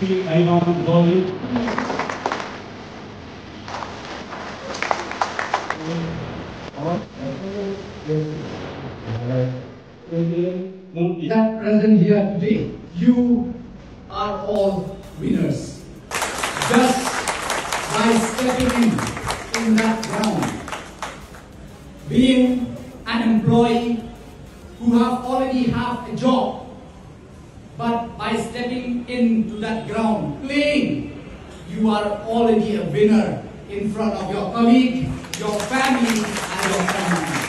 Ivan Dolly. That present here today, you are all winners. Just by stepping in that ground, being an employee who already have a job, but by stepping into that ground, playing, you are already a winner in front of your colleague, your family, and your friends.